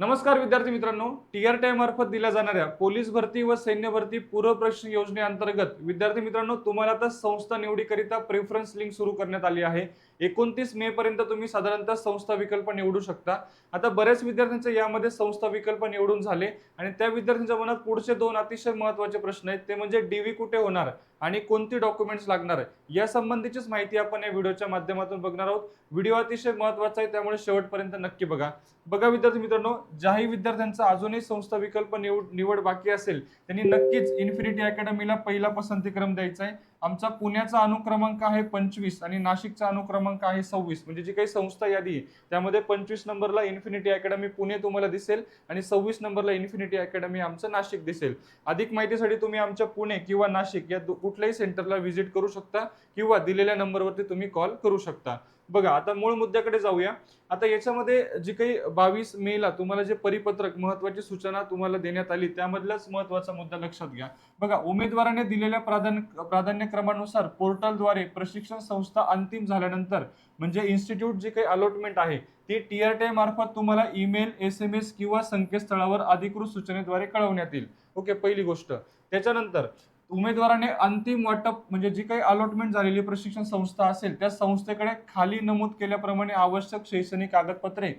नमस्कार विद्यार्थी मित्रांनो, टीआरटीआय मार्फत दिल्या जाणाऱ्या पोलीस भरती व सैन्य भरती पूर्व प्रवेश योजनेअंतर्गत विद्यार्थी मित्रांनो तुम्हाला आता संस्था निवडीकरिता प्रेफरन्स लिंक सुरू करण्यात आली आहे। 29 मे पर्यंत तुम्ही साधारणतः संस्था विकल्प निवडू शकता। आता बऱ्याच विद्यार्थ्यांचे यामध्ये संस्था विकल्प निवडून झाले आणि त्या विद्यार्थ्यांच्या मनात पुढचे दोन अतिशय महत्त्वाचे प्रश्न आहेत, ते म्हणजे डीव्ही कुठे होणार आणि कोणती डॉक्युमेंट्स लागणार आहे या संबंधीचीच माहिती आपण या व्हिडिओच्या माध्यमातून बघणार आहोत। व्हिडिओ अतिशय महत्त्वाचा आहे, त्यामुळे शेवटपर्यंत नक्की बघा। विद्यार्थी मित्रांनो, ज्याही विद्यार्थ्यांचा अजूनही संस्था विकल्प निवड बाकी असेल त्यांनी नक्कीच इन्फिनिटी अकॅडमीला पहिला पसंतीक्रम द्यायचा आहे। आमचा पुण्याचा अनुक्रमांक आहे 25 आणि नाशिकचा अनुक्रमांक आहे 26, म्हणजे जी काही संस्था यादी आहे त्यामध्ये 25 नंबरला इन्फिनिटी अकॅडमी पुणे तुम्हाला दिसेल आणि 26 नंबरला इन्फिनिटी अकॅडमी आमचं नाशिक दिसेल। अधिक माहितीसाठी तुम्ही आमच्या पुणे किंवा नाशिक या कुठल्याही सेंटरला व्हिजिट करू शकता किंवा दिलेल्या नंबरवरती तुम्ही कॉल करू शकता। बघा, आता मूळ मुद्द्याकडे जाऊया। आता याच्यामध्ये जी काही 22 मे ला तुम्हाला जे परिपत्रक महत्त्वाची सूचना तुम्हाला देण्यात आली त्यामधलाच महत्त्वाचा मुद्दा लक्षात घ्या। बघा, उमेदवाराने दिलेल्या प्राधान्यक्रमानुसार पोर्टलद्वारे प्रशिक्षण संस्था अंतिम झाल्यानंतर म्हणजे इन्स्टिट्यूट जी काही अलॉटमेंट आहे ती टीआरटीआय मार्फत तुम्हाला ईमेल, SMS किंवा संकेतस्थळावर अधिकृत सूचनेद्वारे कळवण्यात येईल। ओके, पहिली गोष्ट। त्याच्यानंतर उमेदवाराने अंतिम वाटप म्हणजे जी काही अलॉटमेंट झालेली प्रशिक्षण संस्था असेल त्या संस्थेकडे खाली नमूद केल्याप्रमाणे आवश्यक शैक्षणिक कागदपत्रे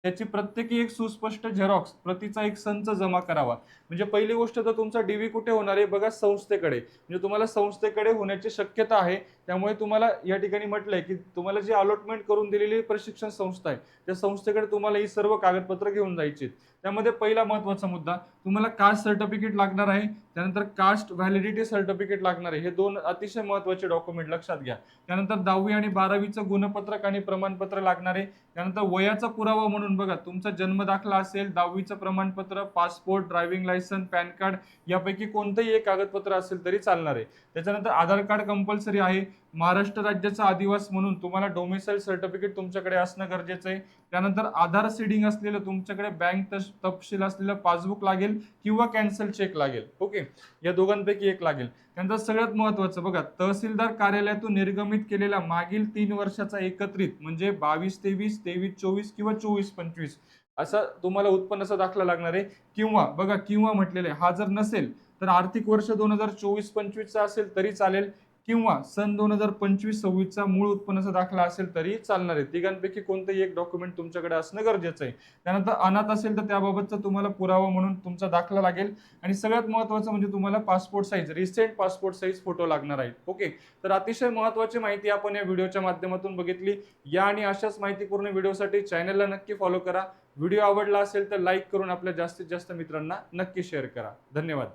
त्याची प्रत्येकी एक सुस्पष्ट झेरॉक्स प्रतीचा एक संच जमा करावा। म्हणजे पहिली गोष्ट तर तुमचा डीव्ही कुठे होणार आहे बघा, संस्थेकडे। म्हणजे तुम्हाला संस्थेकडे होण्याची शक्यता आहे, त्यामुळे तुम्हाला या ठिकाणी म्हटलंय की तुम्हाला जी अलॉटमेंट करून दिलेली प्रशिक्षण संस्था आहे त्या संस्थेकडे तुम्हाला ही सर्व कागदपत्र घेऊन जायची। त्यामध्ये पहिला महत्त्वाचा मुद्दा, तुम्हाला कास्ट सर्टिफिकेट लागणार आहे, त्यानंतर कास्ट व्हॅलिडिटी सर्टिफिकेट लागणार आहे। हे दोन अतिशय महत्त्वाचे डॉक्युमेंट लक्षात घ्या। त्यानंतर 10वी आणि 12वीचं गुणपत्रक आणि प्रमाणपत्र लागणार आहे। त्यानंतर वयाचा पुरावा म्हणून बघा, तुमचा जन्मदाखला असेल, 10वीचं प्रमाणपत्र, passport, driving licence, pan card यापैकी कोणतेही एक कागदपत्र असेल तरी चालणार आहे। त्याच्यानंतर आधार कार्ड कंपल्सरी आहे। महाराष्ट्र राज्याचा आदिवासी म्हणून तुम्हाला डोमिसाइल सर्टिफिकेट तुमच्याकडे असणं गरजेचं आहे। त्यानंतर आधार सीडिंग असलेलं तुमच्याकडे बँक तपशील असलेलं पासबुक लागेल किंवा कॅन्सल चेक लागेल। ओके, या दोघांपैकी एक लागेल। त्यानंतर सगळ्यात महत्त्वाचं बघा, तहसीलदार कार्यालयातून निर्गमित केलेला मागील 3 वर्षाचा एकत्रित म्हणजे 22-23, 23-24 किंवा 24-25 असा तुम्हाला उत्पन्नाचा दाखला लागणार आहे। किंवा बघा, किंवा म्हटलेलं आहे, हा जर नसेल तर आर्थिक वर्ष 2024-25 चा असेल तरी चालेल किंवा सन 2025-26 चा मूळ उत्पन्नाचा दाखला असेल तरी चालणार आहे। तिघांपैकी कोणतेही एक डॉक्युमेंट तुमच्याकडे असणं गरजेचं आहे। त्यानंतर अनाथ असेल तर त्याबाबतचा तुम्हाला पुरावा म्हणून तुमचा दाखला लागेल आणि सगळ्यात महत्त्वाचं म्हणजे तुम्हाला passport size, recent passport size photo लागणार आहेत। ओके, तर अतिशय महत्त्वाची माहिती आपण या व्हिडिओच्या माध्यमातून बघितली। या आणि अशाच माहितीपूर्ण व्हिडिओसाठी चॅनलला नक्की फॉलो करा। व्हिडिओ आवडला असेल तर लाईक करून आपल्या जास्तीत जास्त मित्रांना नक्की शेअर करा। धन्यवाद।